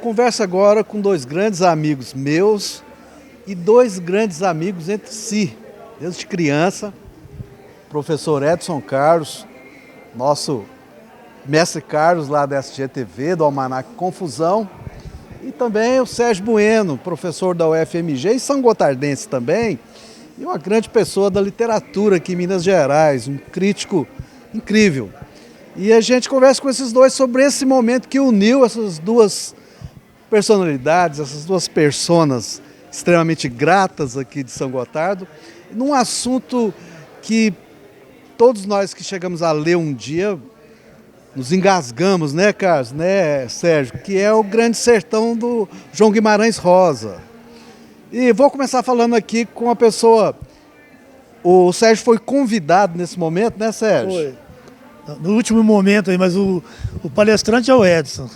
converso agora com dois grandes amigos meus e dois grandes amigos entre si, desde criança. Professor Edson Carlos, nosso mestre Carlos lá da SGTV, do Almanac Confusão, e também o Sérgio Bueno, professor da UFMG e são gotardense também, e uma grande pessoa da literatura aqui em Minas Gerais, um crítico incrível. E a gente conversa com esses dois sobre esse momento que uniu essas duas personalidades, essas duas personas extremamente gratas aqui de São Gotardo, num assunto que todos nós que chegamos a ler um dia nos engasgamos, né, Carlos, né, Sérgio, que é o Grande Sertão do João Guimarães Rosa. E vou começar falando aqui com uma pessoa. O Sérgio foi convidado nesse momento, né, Sérgio? Foi. No último momento aí, mas o palestrante é o Edson.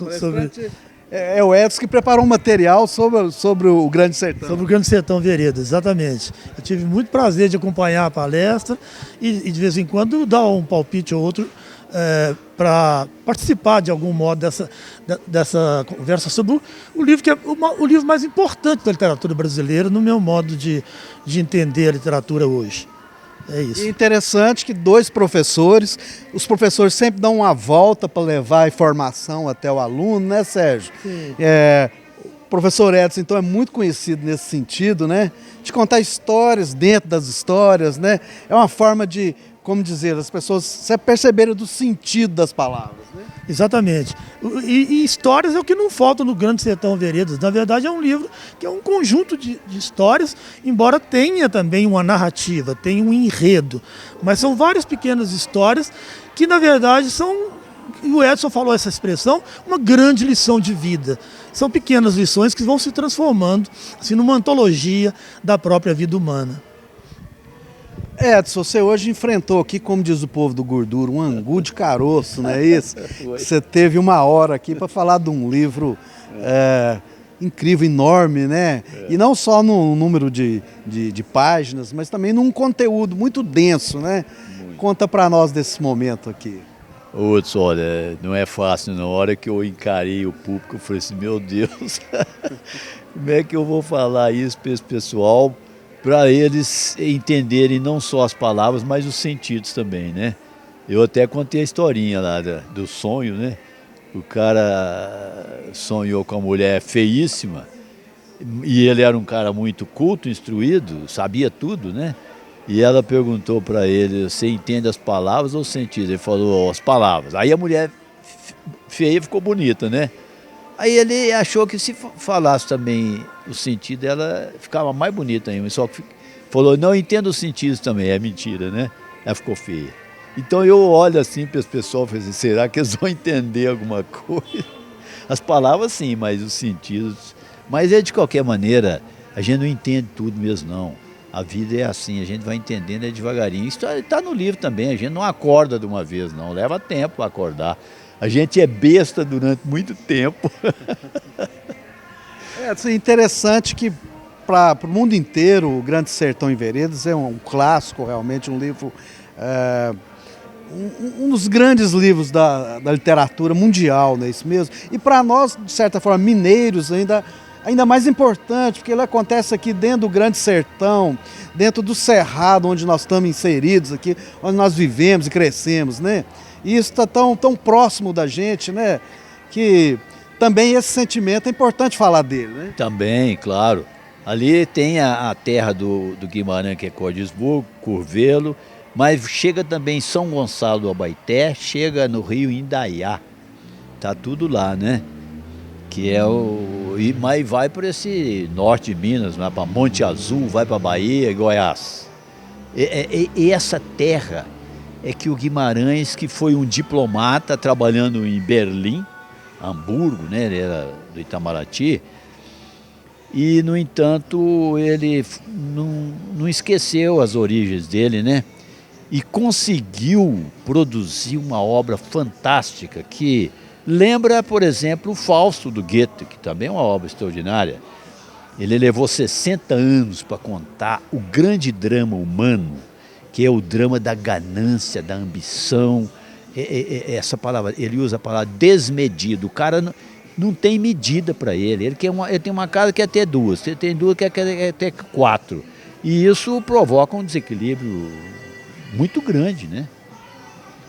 É o Edson que preparou um material sobre o Grande Sertão. Sobre o Grande Sertão Veredas, exatamente. Eu tive muito prazer de acompanhar a palestra e de vez em quando dar um palpite ou outro para participar de algum modo dessa conversa sobre o livro que é o livro mais importante da literatura brasileira, no meu modo de entender a literatura hoje. É isso. E interessante que dois professores, os professores sempre dão uma volta para levar a informação até o aluno, né, Sérgio? Sim. O professor Edson, então, é muito conhecido nesse sentido, né? De contar histórias dentro das histórias, né? É uma forma de, como dizer, as pessoas perceberem do sentido das palavras, né? Exatamente. E histórias é o que não falta no Grande Sertão Veredas. Na verdade, é um livro que é um conjunto de histórias, embora tenha também uma narrativa, tenha um enredo. Mas são várias pequenas histórias que, na verdade, são, o Edson falou essa expressão, uma grande lição de vida. São pequenas lições que vão se transformando assim, numa antologia da própria vida humana. Edson, você hoje enfrentou aqui, como diz o povo do Gordura, um angu de caroço, não é isso? Você teve uma hora aqui para falar de um livro incrível, enorme, né? E não só no número de páginas, mas também num conteúdo muito denso, né? Conta para nós desse momento aqui. Edson, olha, não é fácil. Na hora que eu encarei o público, eu falei assim, meu Deus, como é que eu vou falar isso para esse pessoal? Para eles entenderem não só as palavras, mas os sentidos também, né? Eu até contei a historinha lá do sonho, né? O cara sonhou com uma mulher feíssima e ele era um cara muito culto, instruído, sabia tudo, né? E ela perguntou para ele, você entende as palavras ou os sentidos? Ele falou, as palavras. Aí a mulher feia ficou bonita, né? Aí ele achou que se falasse também o sentido, ela ficava mais bonita ainda. Só que falou, não, entendo os sentidos também. É mentira, né? Ela ficou feia. Então eu olho assim para as pessoas e falo assim, será que eles vão entender alguma coisa? As palavras sim, mas os sentidos... Mas de qualquer maneira, a gente não entende tudo mesmo, não. A vida é assim, a gente vai entendendo devagarinho. Isso está no livro também, a gente não acorda de uma vez, não. Leva tempo para acordar. A gente é besta durante muito tempo. É interessante que para o mundo inteiro, o Grande Sertão em Veredas é um clássico, realmente, um livro, um dos grandes livros da literatura mundial, não é isso mesmo? E para nós, de certa forma, mineiros, ainda mais importante, porque ele acontece aqui dentro do Grande Sertão, dentro do Cerrado, onde nós estamos inseridos aqui, onde nós vivemos e crescemos, né? E isso está tão próximo da gente, né? Que também esse sentimento é importante falar dele, né? Também, claro. Ali tem a terra do Guimarães, que é Cordisburgo, Curvelo, mas chega também São Gonçalo do Abaeté, chega no Rio Indaiá. Tá tudo lá, né? Que é mas vai para esse norte de Minas, vai para Monte Azul, vai para Bahia, Goiás. E essa terra é que o Guimarães, que foi um diplomata trabalhando em Berlim, Hamburgo, né? Ele era do Itamaraty, e, no entanto, ele não esqueceu as origens dele, né? E conseguiu produzir uma obra fantástica que lembra, por exemplo, o Fausto do Goethe, que também é uma obra extraordinária. Ele levou 60 anos para contar o grande drama humano, que é o drama da ganância, da ambição. Essa palavra, ele usa a palavra desmedido. O cara não tem medida para ele. Ele tem uma casa que quer ter duas, tem duas que quer ter quatro. E isso provoca um desequilíbrio muito grande, né?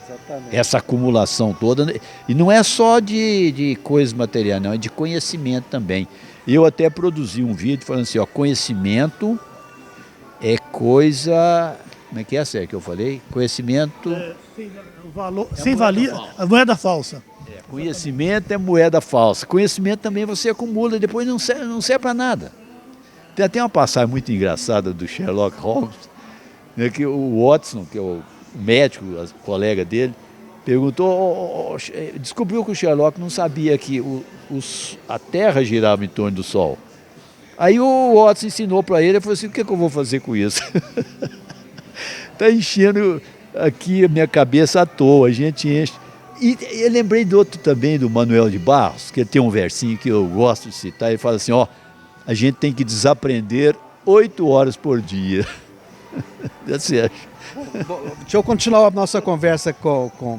Exatamente. Essa acumulação toda. Né? E não é só de coisas materiais, não, é de conhecimento também. Eu até produzi um vídeo falando assim, ó, conhecimento é coisa... Como é que é, Sérgio, que eu falei? Conhecimento... O valor, sem valia, a moeda falsa. Conhecimento é moeda falsa. Conhecimento também você acumula e depois não serve para nada. Tem até uma passagem muito engraçada do Sherlock Holmes, né, que o Watson, que é o médico, o colega dele, perguntou, descobriu que o Sherlock não sabia que a Terra girava em torno do Sol. Aí o Watson ensinou para ele e falou assim, o que eu vou fazer com isso? Está enchendo aqui a minha cabeça à toa, a gente enche. E eu lembrei do outro também, do Manuel de Barros, que tem um versinho que eu gosto de citar, ele fala assim, ó, a gente tem que desaprender 8 horas por dia. Você acha? Deixa eu continuar a nossa conversa com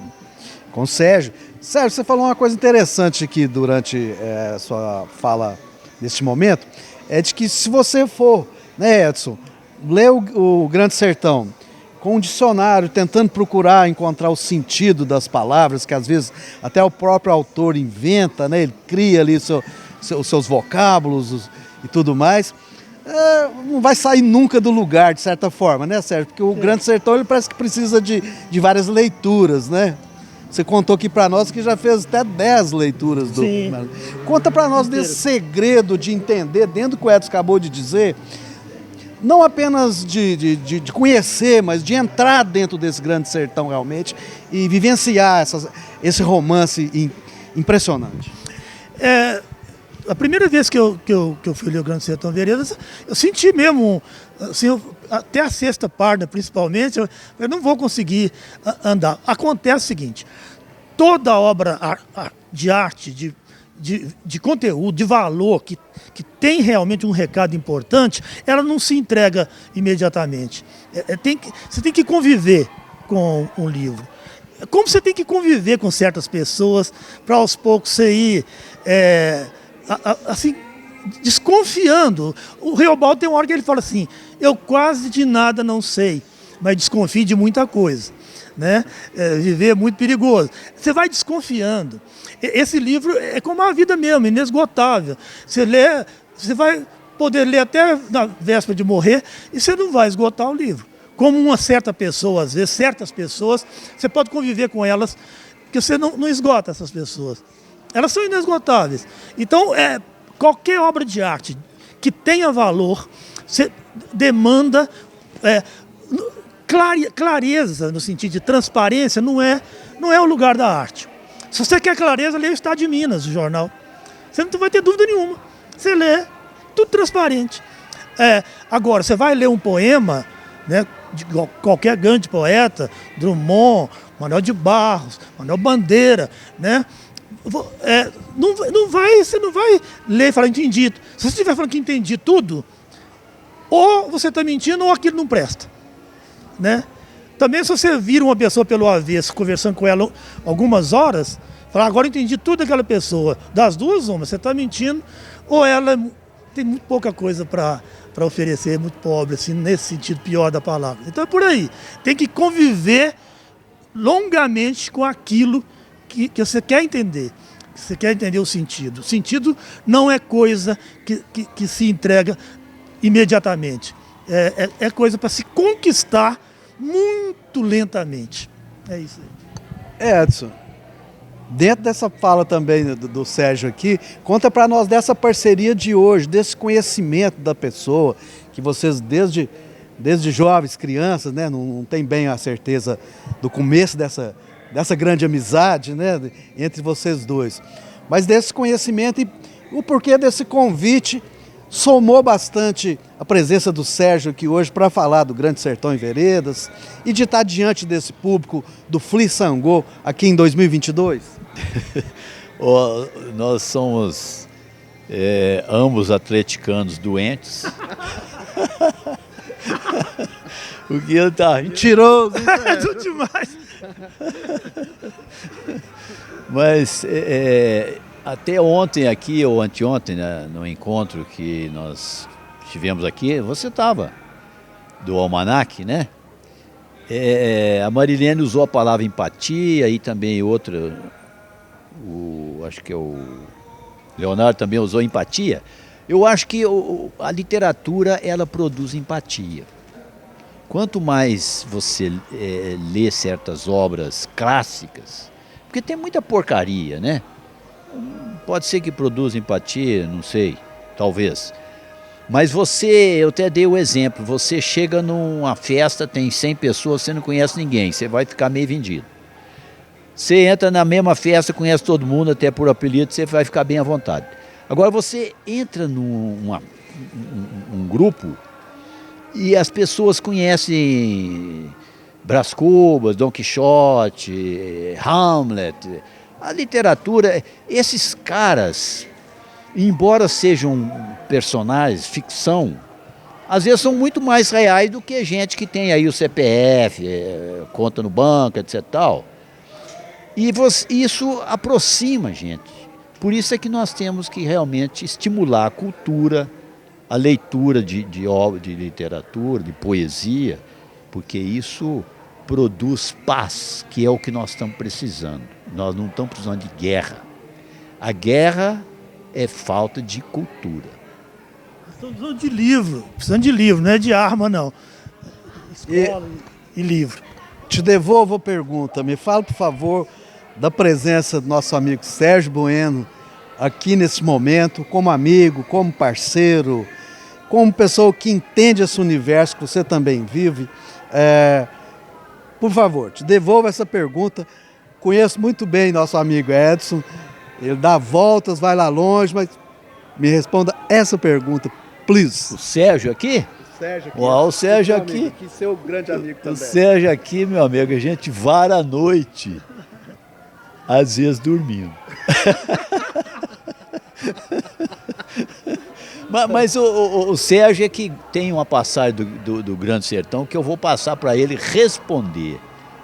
o Sérgio. Sérgio, você falou uma coisa interessante aqui durante a sua fala neste momento, é de que se você for, né, Edson, ler o Grande Sertão com um dicionário, tentando procurar encontrar o sentido das palavras, que às vezes até o próprio autor inventa, né? Ele cria ali os seus vocábulos e tudo mais, não vai sair nunca do lugar, de certa forma, né, Sérgio? Porque o Grande Sertão, ele parece que precisa de várias leituras, né? Você contou aqui para nós que já fez até 10 leituras do... Sim. Conta para nós desse segredo de entender, dentro do que o Edson acabou de dizer, não apenas de conhecer, mas de entrar dentro desse Grande Sertão realmente e vivenciar esse romance impressionante. A primeira vez que eu fui ler o Grande Sertão Veredas, eu senti mesmo, assim, até a sexta página principalmente, eu não vou conseguir andar. Acontece o seguinte, toda obra de arte, de conteúdo, de valor, que tem realmente um recado importante, ela não se entrega imediatamente. Você tem que conviver com um livro. Como você tem que conviver com certas pessoas para aos poucos você ir assim, desconfiando. O Reobaldo tem uma hora que ele fala assim, eu quase de nada não sei, mas desconfio de muita coisa. Né? Viver é muito perigoso. Você vai desconfiando. Esse livro é como a vida mesmo, inesgotável. Você lê, você vai poder ler até na véspera de morrer e você não vai esgotar o livro. Como uma certa pessoa, às vezes, certas pessoas, você pode conviver com elas, porque você não esgota essas pessoas. Elas são inesgotáveis. Então, qualquer obra de arte que tenha valor, você demanda clareza, no sentido de transparência, não é o lugar da arte. Se você quer clareza, lê o Estado de Minas, o jornal. Você não vai ter dúvida nenhuma. Você lê, tudo transparente. Agora, você vai ler um poema, né, de qualquer grande poeta, Drummond, Manuel de Barros, Manuel Bandeira, né? Você não vai ler e falar, entendi. Se você estiver falando que entendi tudo, ou você está mentindo ou aquilo não presta. Né? Também se você vira uma pessoa pelo avesso, conversando com ela algumas horas, falar, agora eu entendi tudo daquela pessoa. Das duas, uma, você está mentindo, ou ela tem muito pouca coisa para oferecer, muito pobre, assim, nesse sentido pior da palavra. Então é por aí. Tem que conviver longamente com aquilo que você quer entender. Você quer entender o sentido. O sentido não é coisa que se entrega imediatamente. É coisa para se conquistar muito lentamente. É isso aí. Edson, dentro dessa fala também do Sérgio aqui, conta para nós dessa parceria de hoje, desse conhecimento da pessoa, que vocês desde jovens, crianças, né, não tem bem a certeza do começo dessa grande amizade, né, entre vocês dois. Mas desse conhecimento e o porquê desse convite somou bastante a presença do Sérgio aqui hoje para falar do Grande Sertão em Veredas e de estar diante desse público do Flissango aqui em 2022? Nós somos ambos atleticanos doentes. O que ele tá mentiroso, é demais. Mas Até ontem aqui, ou anteontem, né, no encontro que nós tivemos aqui, você estava, do Almanac, né? A Marilene usou a palavra empatia e também outra, acho que é o Leonardo também usou empatia. Eu acho que a literatura, ela produz empatia. Quanto mais você lê certas obras clássicas, porque tem muita porcaria, né? Pode ser que produza empatia, não sei, talvez. Mas eu até dei o exemplo, você chega numa festa, tem 100 pessoas, você não conhece ninguém, você vai ficar meio vendido. Você entra na mesma festa, conhece todo mundo, até por apelido, você vai ficar bem à vontade. Agora você entra num grupo e as pessoas conhecem Brás Cubas, Dom Quixote, Hamlet. A literatura, esses caras, embora sejam personagens, ficção, às vezes são muito mais reais do que gente que tem aí o CPF, conta no banco, etc. Tal. E isso aproxima a gente. Por isso é que nós temos que realmente estimular a cultura, a leitura de obra, de literatura, de poesia, porque isso produz paz, que é o que nós estamos precisando. Nós não estamos precisando de guerra. A guerra é falta de cultura. Estamos precisando de livro, não é de arma, não. Escola e livro. Te devolvo a pergunta. Me fala, por favor, da presença do nosso amigo Sérgio Bueno aqui nesse momento, como amigo, como parceiro, como pessoa que entende esse universo que você também vive. Por favor, te devolvo essa pergunta. Conheço muito bem nosso amigo Edson, ele dá voltas, vai lá longe, mas me responda essa pergunta, please. O Sérgio aqui? Sérgio aqui. O Sérgio aqui. Seu grande amigo também. O Sérgio aqui, meu amigo, a gente vara à noite, às vezes dormindo. Mas o Sérgio é que tem uma passagem do Grande Sertão que eu vou passar para ele responder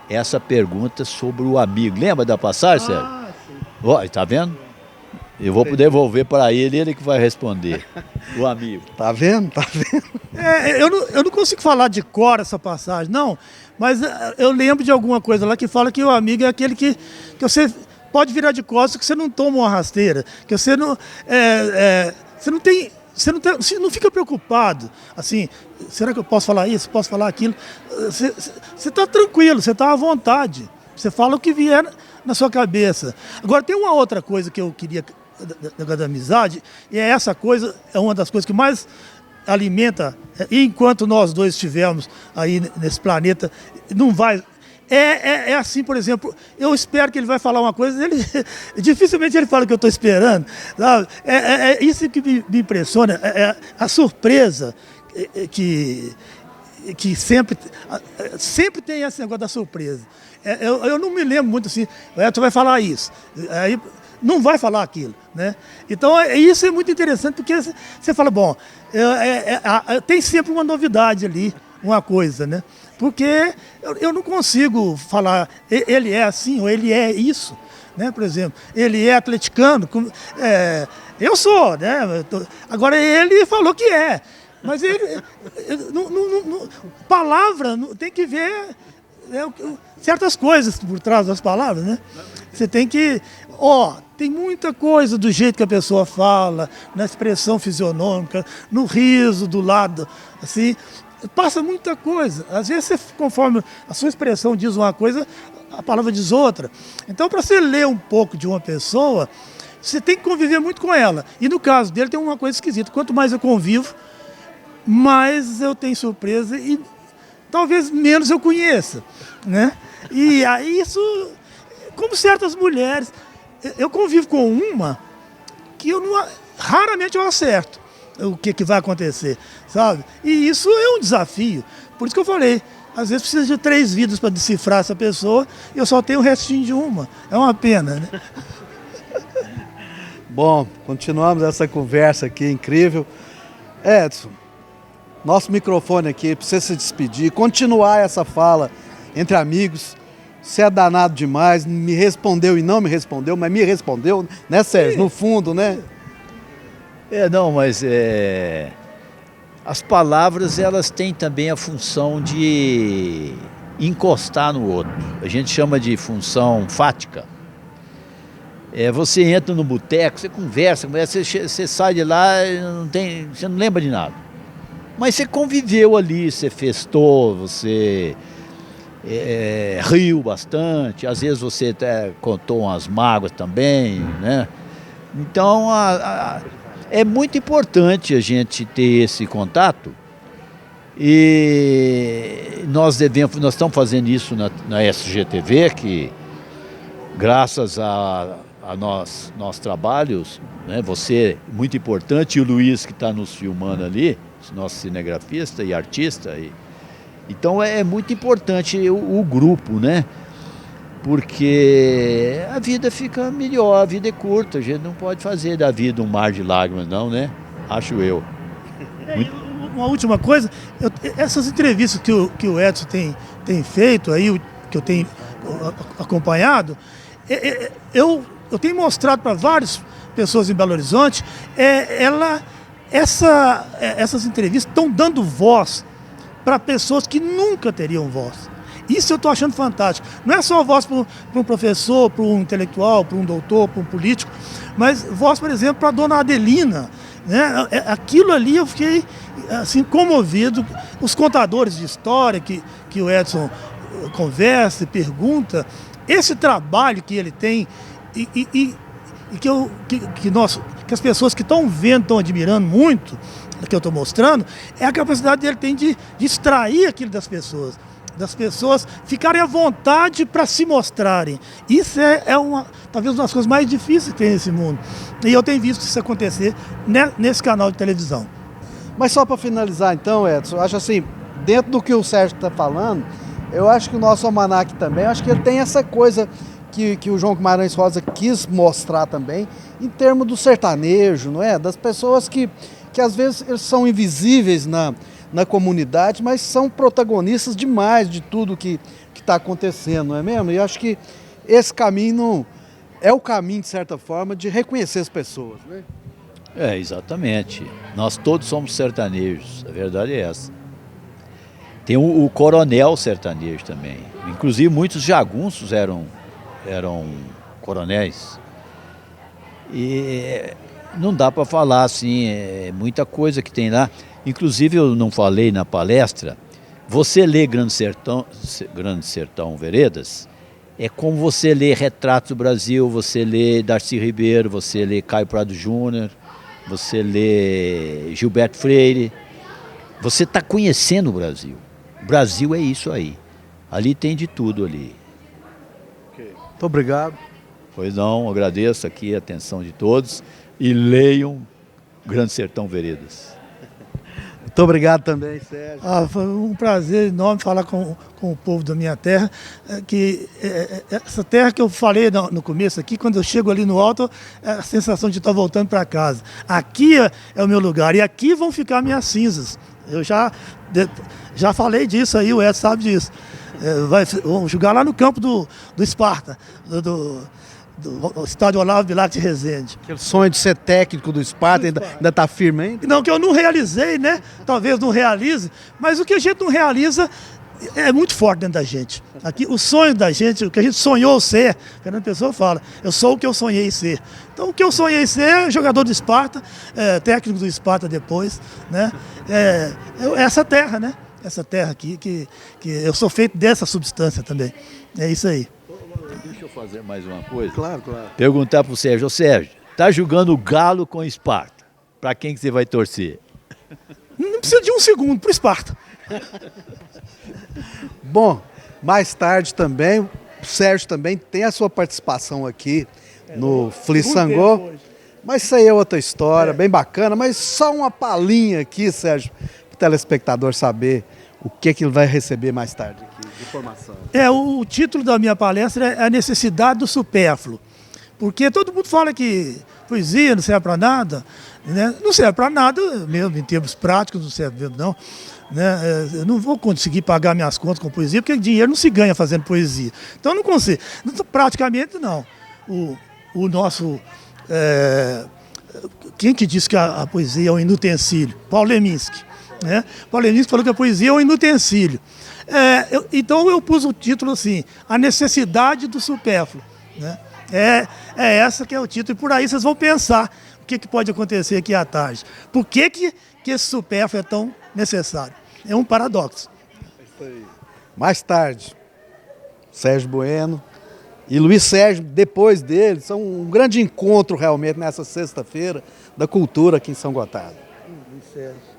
essa pergunta sobre o amigo. Lembra da passagem, Sérgio? Ó, tá vendo? Eu vou devolver para ele que vai responder. O amigo. Tá vendo? Tá vendo? Eu não consigo falar de cor essa passagem, não, mas eu lembro de alguma coisa lá que fala que o amigo é aquele que você pode virar de costas, que você não toma uma rasteira, que você não, você não fica preocupado, assim, será que eu posso falar isso, posso falar aquilo? Você está tranquilo, você está à vontade, você fala o que vier na sua cabeça. Agora, tem uma outra coisa que eu queria da amizade, e essa coisa é uma das coisas que mais alimenta, e enquanto nós dois estivermos aí nesse planeta, não vai... É assim, por exemplo, eu espero que ele vai falar uma coisa, dificilmente ele fala o que eu estou esperando, sabe? Isso que me impressiona, a surpresa que sempre tem esse negócio da surpresa. Eu não me lembro muito assim, tu vai falar isso, aí não vai falar aquilo, né? Então isso é muito interessante, porque você fala, bom, tem sempre uma novidade ali, uma coisa, né? Porque eu não consigo falar, ele é assim ou ele é isso, né? Por exemplo, ele é atleticano, eu sou, né? Agora ele falou que é, mas ele palavra tem que ver certas coisas por trás das palavras, né? Você tem que, tem muita coisa do jeito que a pessoa fala, na expressão fisionômica, no riso do lado, assim. Passa muita coisa. Às vezes, conforme a sua expressão diz uma coisa, a palavra diz outra. Então, para você ler um pouco de uma pessoa, você tem que conviver muito com ela. E no caso dele tem uma coisa esquisita. Quanto mais eu convivo, mais eu tenho surpresa e talvez menos eu conheça, né? E aí isso, como certas mulheres, eu convivo com uma que raramente eu acerto o que vai acontecer, sabe? E isso é um desafio. Por isso que eu falei, às vezes precisa de 3 vidas para decifrar essa pessoa e eu só tenho o restinho de uma. É uma pena, né? Bom, continuamos essa conversa aqui incrível. Edson, nosso microfone aqui para você se despedir, continuar essa fala entre amigos você é danado demais, me respondeu e não me respondeu, mas me respondeu, né, Sérgio? No fundo, né? Não, mas as palavras, elas têm também a função de encostar no outro. A gente chama de função fática. Você entra no boteco, você conversa, você sai de lá, você não lembra de nada. Mas você conviveu ali, você festou, você riu bastante, às vezes você até contou umas mágoas também, né? Então, é muito importante a gente ter esse contato e nós estamos fazendo isso na SGTV, que graças a nossos trabalhos, né, você muito importante, e o Luiz que está nos filmando ali, nosso cinegrafista e artista. Então é muito importante o grupo, né? Porque a vida fica melhor, a vida é curta, a gente não pode fazer da vida um mar de lágrimas não, né? Acho eu. Uma última coisa, essas entrevistas que o Edson tem feito aí, que eu tenho acompanhado, eu tenho mostrado para várias pessoas em Belo Horizonte, essas entrevistas estão dando voz para pessoas que nunca teriam voz. Isso eu estou achando fantástico. Não é só voz para um professor, para um intelectual, para um doutor, para um político, mas voz, por exemplo, para a dona Adelina. Né? Aquilo ali eu fiquei assim, comovido. Os contadores de história que o Edson conversa e pergunta, esse trabalho que ele tem e que as pessoas que estão vendo, estão admirando muito, que eu estou mostrando, é a capacidade dele tem de extrair aquilo das pessoas ficarem à vontade para se mostrarem. Isso talvez uma das coisas mais difíceis que tem nesse mundo. E eu tenho visto isso acontecer nesse canal de televisão. Mas só para finalizar então, Edson, eu acho assim, dentro do que o Sérgio está falando, eu acho que o nosso almanaque também, eu acho que ele tem essa coisa que o João Guimarães Rosa quis mostrar também, em termos do sertanejo, não é? Das pessoas que às vezes eles são invisíveis na comunidade, mas são protagonistas demais de tudo que está acontecendo, não é mesmo? E eu acho que esse caminho é o caminho, de certa forma, de reconhecer as pessoas, né? Exatamente. Nós todos somos sertanejos, a verdade é essa. Tem o coronel sertanejo também. Inclusive, muitos jagunços eram coronéis. E não dá para falar assim, muita coisa que tem lá. Inclusive, eu não falei na palestra, você lê Grande Sertão Veredas, é como você lê Retratos do Brasil, você lê Darcy Ribeiro, você lê Caio Prado Júnior, você lê Gilberto Freire. Você está conhecendo o Brasil. O Brasil é isso aí. Ali tem de tudo ali. Muito obrigado. Pois não, agradeço aqui a atenção de todos e leiam Grande Sertão Veredas. Muito obrigado também, Sérgio. Foi um prazer enorme falar com o povo da minha terra, essa terra que eu falei no começo aqui, quando eu chego ali no alto, é a sensação de estar voltando para casa. Aqui é o meu lugar e aqui vão ficar minhas cinzas. Eu já falei disso aí, o Edson sabe disso. Vamos jogar lá no campo do Esparta, do estádio Olavo Bilac de Resende. Aquele sonho de ser técnico do Esparta ainda está firme ainda? Não, que eu não realizei, né? Talvez não realize, mas o que a gente não realiza é muito forte dentro da gente. Aqui, o sonho da gente, o que a gente sonhou ser, Fernando Pessoa fala, eu sou o que eu sonhei ser. Então, o que eu sonhei ser é jogador do Esparta, técnico do Esparta depois, né? Essa terra, né? Essa terra aqui, que eu sou feito dessa substância também. É isso aí. Deixa eu fazer mais uma coisa. Claro. Perguntar para o Sérgio. Sérgio, tá jogando o Galo com o Esparta. Para quem que você vai torcer? Não precisa de um segundo, para o Esparta. Bom, mais tarde também, o Sérgio também tem a sua participação aqui no Flissango. Mas isso aí é outra história, bem bacana. Mas só uma palhinha aqui, Sérgio, para o telespectador saber o que ele vai receber mais tarde aqui, de informação. O título da minha palestra é A Necessidade do Supérfluo. Porque todo mundo fala que poesia não serve para nada, né? Não serve para nada mesmo, em termos práticos, não serve mesmo, não. Né? Eu não vou conseguir pagar minhas contas com poesia, porque dinheiro não se ganha fazendo poesia. Então eu não consigo. Praticamente não. O nosso... quem que disse que a poesia é um inutensílio? Paulo Leminski. Né? Paulo Leminski falou que a poesia é um inutensílio. Então eu pus o título assim, A Necessidade do Supérfluo. Né? É essa que é o título, e por aí vocês vão pensar o que pode acontecer aqui à tarde. Por que esse supérfluo é tão necessário? É um paradoxo. Mais tarde, Sérgio Bueno e Luiz Sérgio, depois dele, são um grande encontro realmente nessa sexta-feira da cultura aqui em São Gotardo. Luiz Sérgio.